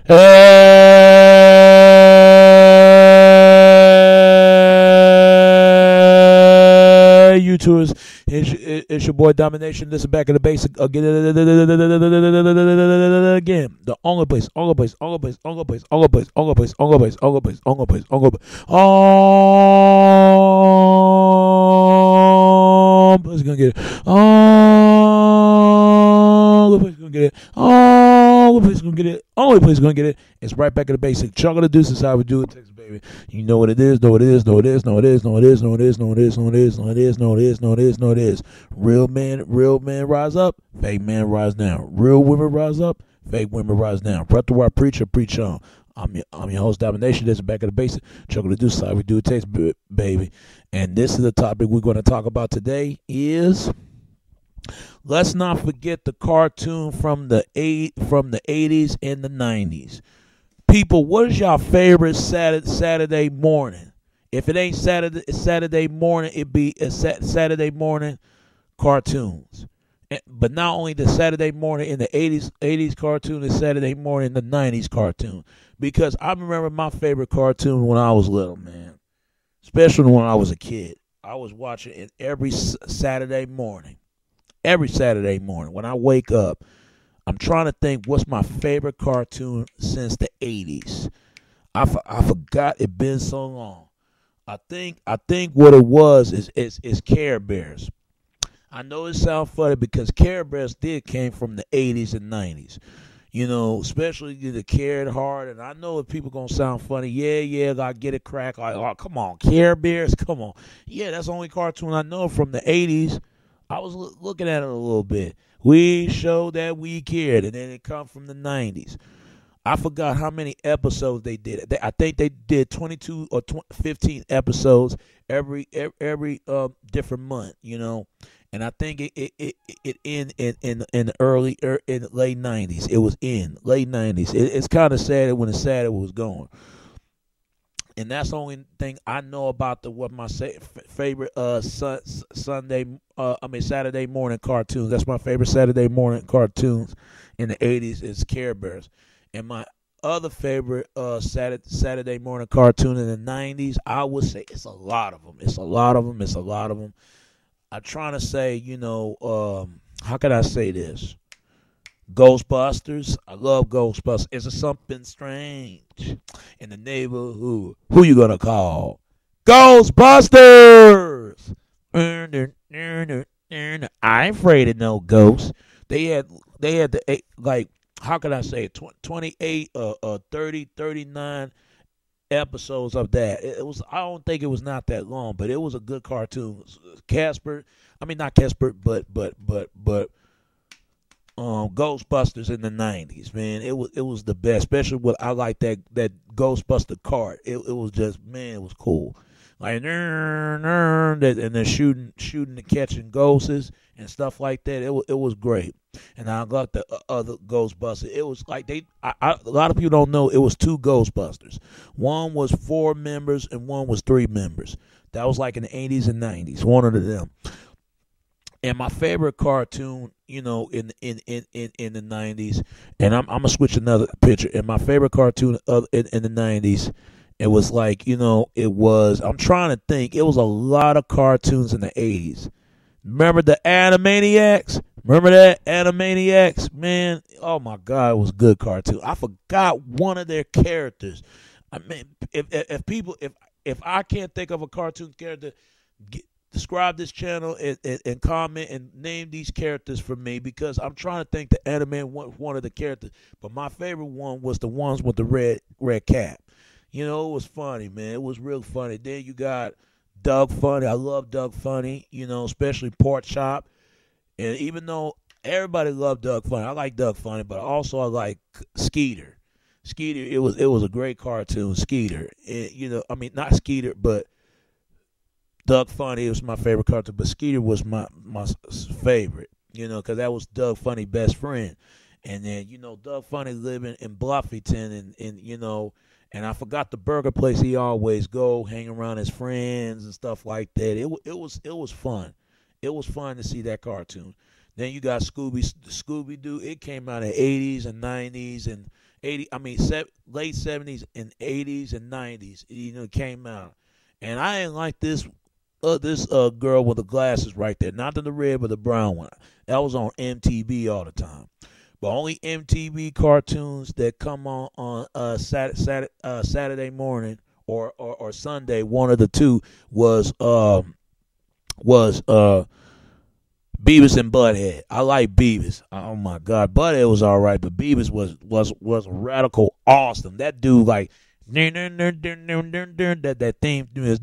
Hey, YouTubers, it's your boy Domination. This is back in the basic again. The only place, only place, only place, only place, only place, only place, only place, only place, only place, only place. Place gonna get it. The place gonna get it. The place gonna get it. Only place gonna get it. It's right back in the basic. Chuck of the deuce is how we do it, Texas baby. You know what it is, know what it is, know what it is, know what it is, know what it is, know what it is, know what it is, know what it is, know what it is, know what it is, know what it is, know what it is. Real men rise up, fake men rise down. Real women rise up, fake women rise down. Prep the word preacher, preach on. I'm your host, Domination. This is back in the basic. Chuck of the deuce is how we do it, Texas baby. And this is the topic we're going to talk about today is, let's not forget the cartoon from the 80s and the 90s. People, what is your favorite Saturday morning? If it ain't Saturday morning, it be a Saturday morning cartoons. But not only the Saturday morning in the 80s cartoon, the Saturday morning in the 90s cartoon. Because I remember my favorite cartoon when I was little, man. Especially when I was a kid. I was watching it every Saturday morning. Every Saturday morning when I wake up. I'm trying to think what's my favorite cartoon since the 80s. I forgot, it been so long. I think what it was is Care Bears. I know it sounds funny because Care Bears came from the 80s and 90s. You know, especially the Cared Hard. And I know if people going to sound funny, yeah, I get it crack. Like, oh, come on, Care Bears, come on. Yeah, that's the only cartoon I know from the 80s. I was looking at it a little bit. We showed that we cared, and then it come from the 90s. I forgot how many episodes they did. I think they did 22 or 15 episodes every different month, you know. And I think it in the late 90s. It was in late 90s. It's kind of sad when it's sad it was going. And that's the only thing I know about what my favorite Saturday morning cartoons. That's my favorite Saturday morning cartoons in the 80s is Care Bears. And my other favorite Saturday morning cartoon in the 90s, I would say it's a lot of them. It's a lot of them. I'm trying to say, you know, how can I say this? Ghostbusters. I love Ghostbusters. Is there something strange in the neighborhood? Who you gonna call? Ghostbusters! I ain't afraid of no ghosts. They had the, like, how can I say it? 28 30, 39 episodes of that. It was, I don't think it was not that long, but it was a good cartoon. Casper, I mean not Casper, but Ghostbusters in the 90s, man. It was the best, especially what I like that Ghostbuster cart. It was just, man, it was cool. Like and they're shooting and catching ghosts and stuff like that. It was great. And I got the other Ghostbusters. It was like a lot of people don't know it was two Ghostbusters. One was 4 members and one was 3 members. That was like in the 80s and 90s. One of them. And my favorite cartoon, you know, in the 90s, and I'm gonna switch another picture. And my favorite cartoon in the 90s, it was like, you know, I'm trying to think. It was a lot of cartoons in the 80s. Remember the Animaniacs? Remember that Animaniacs? Man, oh my God, it was a good cartoon. I forgot one of their characters. I mean, if I can't think of a cartoon character, describe this channel and comment and name these characters for me, because I'm trying to think the anime one of the characters. But my favorite one was the ones with the red cap. You know, it was funny, man. It was real funny. Then you got Doug Funny. I love Doug Funny, you know, especially Pork Chop. And even though everybody loved Doug Funny, I like Doug Funny, but also I like Skeeter. Skeeter, it was a great cartoon, Skeeter. You know, I mean, not Skeeter, but Doug Funny was my favorite cartoon, but Skeeter was my favorite, you know, because that was Doug Funny's best friend. And then, you know, Doug Funny living in Bluffington, and you know, and I forgot the burger place he always go, hang around his friends and stuff like that. It was fun. It was fun to see that cartoon. Then you got Scooby Doo. It came out in the 80s and 90s, and late 70s and 80s and 90s. It came out, and I didn't like this girl with the glasses right there, not the red but the brown one. That was on MTV all the time. But only MTV cartoons that come on Saturday morning or Sunday, one of the two was Beavis and Butthead. I like Beavis. Oh my God, Butthead was all right, but Beavis was radical awesome. That dude like that theme is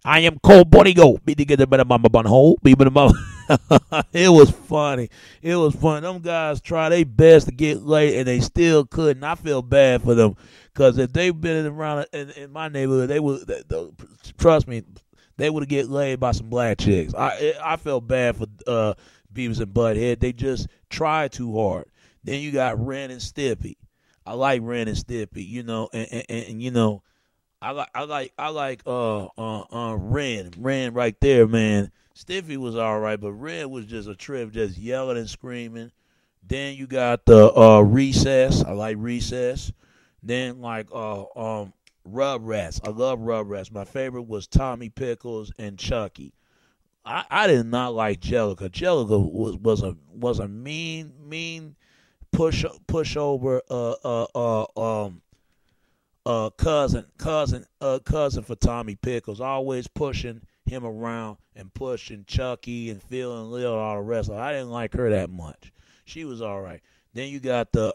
I am cold body go. Be to get the better mama bun hole. Be the mama. It was funny. It was fun. Them guys try their best to get laid and they still couldn't. I feel bad for them because if they've been around in my neighborhood, they would trust me. They would get laid by some black chicks. I felt bad for Beavis and Butthead. They just tried too hard. Then you got Ren and Stimpy. I like Ren and Stimpy, and I like Ren right there, man. Stimpy was all right, but Ren was just a trip, just yelling and screaming. Then you got the Recess. I like Recess. Then like Rugrats. I love Rugrats. My favorite was Tommy Pickles and Chucky. I did not like Jellica. Jellica was a mean pushover cousin for Tommy Pickles, always pushing him around and pushing Chucky and Phil and Lil and all the rest. I didn't like her that much. She was all right. Then you got the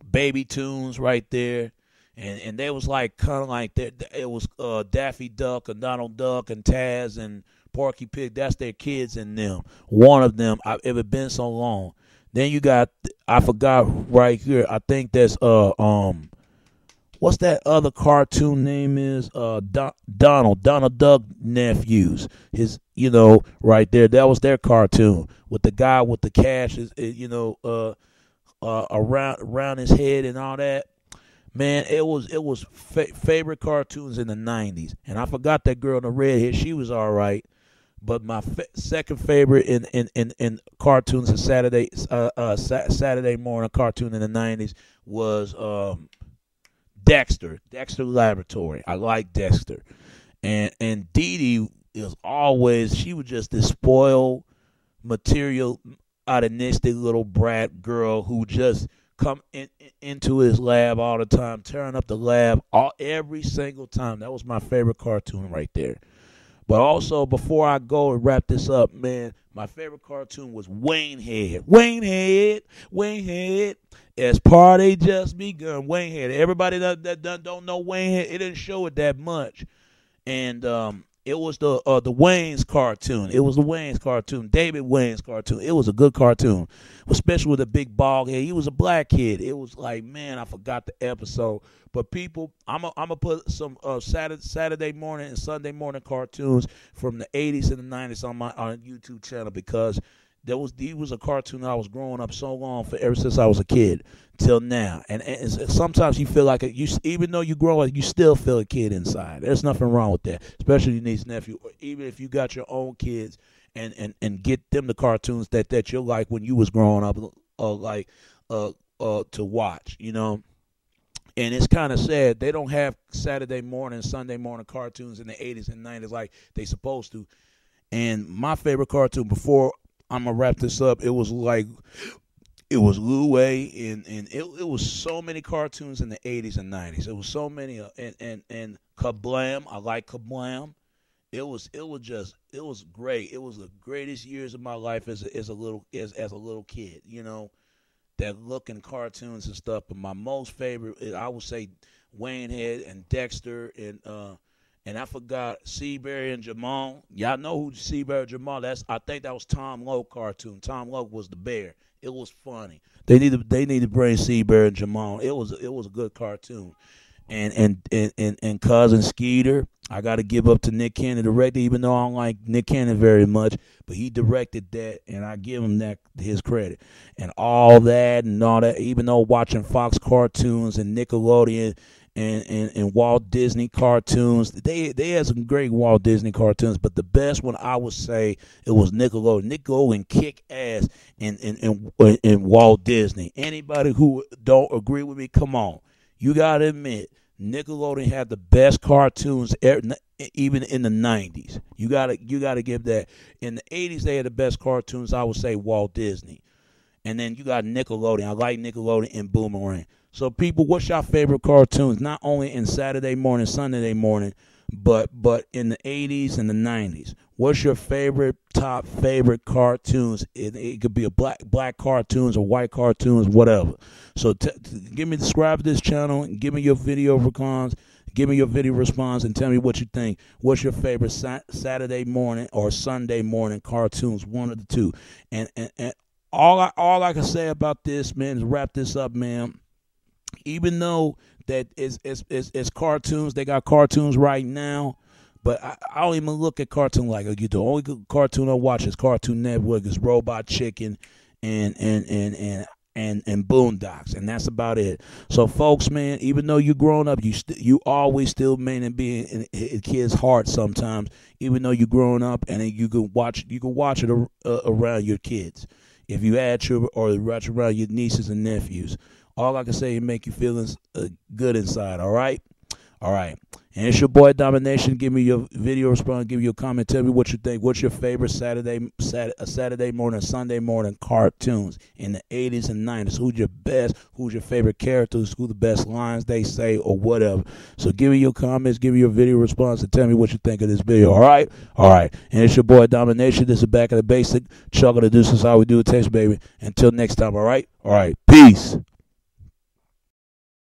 Baby Tunes right there. And they was like kind of like that. It was Daffy Duck and Donald Duck and Taz and Porky Pig. That's their kids in them. One of them. It had been so long. Then you got, I forgot right here. I think that's what's that other cartoon name is? Donald Duck nephews. His, right there. That was their cartoon with the guy with the cash, around his head and all that. Man, it was favorite cartoons in the 90s. And I forgot that girl in the red hair. She was all right. But my second favorite in cartoons and Saturday morning cartoon in the 90s was Dexter Laboratory. I like Dexter. And Dee Dee is always, she was just this spoiled, materialistic little brat girl who just come into his lab all the time, tearing up the lab every single time. That was my favorite cartoon right there. But also, before I go and wrap this up, man, my favorite cartoon was Wayne Head. Wayne Head, as party just begun. Wayne Head. Everybody that don't know Wayne Head, it didn't show it that much. And it was the Wayne's cartoon. It was the Wayne's cartoon, David Wayne's cartoon. It was a good cartoon, especially with a big bald head. He was a black kid. It was like, man, I forgot the episode. But people, I'm gonna put some Saturday morning and Sunday morning cartoons from the 80s and the 90s on my YouTube channel because he was a cartoon I was growing up so long for ever since I was a kid till now. And sometimes you feel like even though you grow up, you still feel a kid inside. There's nothing wrong with that, especially your niece and nephew, or even if you got your own kids and get them the cartoons that you like when you was growing up, to watch, And it's kind of sad they don't have Saturday morning, Sunday morning cartoons in the 80s and 90s like they supposed to. And my favorite cartoon before I'm gonna wrap this up, it was Louie, and it was so many cartoons in the 80s and 90s. It was so many, and Kablam. I like Kablam. It was great. It was the greatest years of my life as a little kid. That look in cartoons and stuff. But my most favorite, I would say, Wayne Head and Dexter and I forgot Seabury and Jamal. Y'all know who Seabury and Jamal? I think that was Tom Lowe cartoon. Tom Lowe was the bear. It was funny. They need to bring Seabury and Jamal. It was a good cartoon. And Cousin Skeeter, I got to give up to Nick Cannon, director, even though I don't like Nick Cannon very much, but he directed that, and I give him his credit. And all that, even though watching Fox cartoons and Nickelodeon and Walt Disney cartoons. They had some great Walt Disney cartoons, but the best one I would say it was Nickelodeon. Nickelodeon kick ass in Walt Disney. Anybody who don't agree with me, come on. You gotta admit, Nickelodeon had the best cartoons even in the 90s. You gotta give that. In the 80s, they had the best cartoons. I would say Walt Disney. And then you got Nickelodeon. I like Nickelodeon and Boomerang. So, people, what's your favorite cartoons? Not only in Saturday morning, Sunday morning, but in the 80s and the 90s. What's your top favorite cartoons? It could be a black cartoons or white cartoons, whatever. So, subscribe to this channel and give me your video response. Give me your video response and tell me what you think. What's your favorite Saturday morning or Sunday morning cartoons? One of the two. And all I can say about this, man, is wrap this up, man. Even though that it's cartoons, they got cartoons right now, but I don't even look at cartoon like you do. The only cartoon I watch is Cartoon Network, is Robot Chicken and Boondocks, and that's about it. So, folks, man, even though you're growing up, you always still remain be in a kid's heart sometimes. Even though you're growing up, and you can watch it around your kids. If you add watch around your nieces and nephews. All I can say is make you feel good inside, all right? All right. And it's your boy Domination. Give me your video response. Give me your comment. Tell me what you think. What's your favorite Saturday morning, Sunday morning cartoons in the 80s and 90s? Who's your best? Who's your favorite characters? Who the best lines they say or whatever? So give me your comments. Give me your video response and tell me what you think of this video, all right? All right. And it's your boy Domination. This is Back of the Basic. Chuck of the Deuces. How we do it, Texas, baby. Until next time, all right? All right. Peace.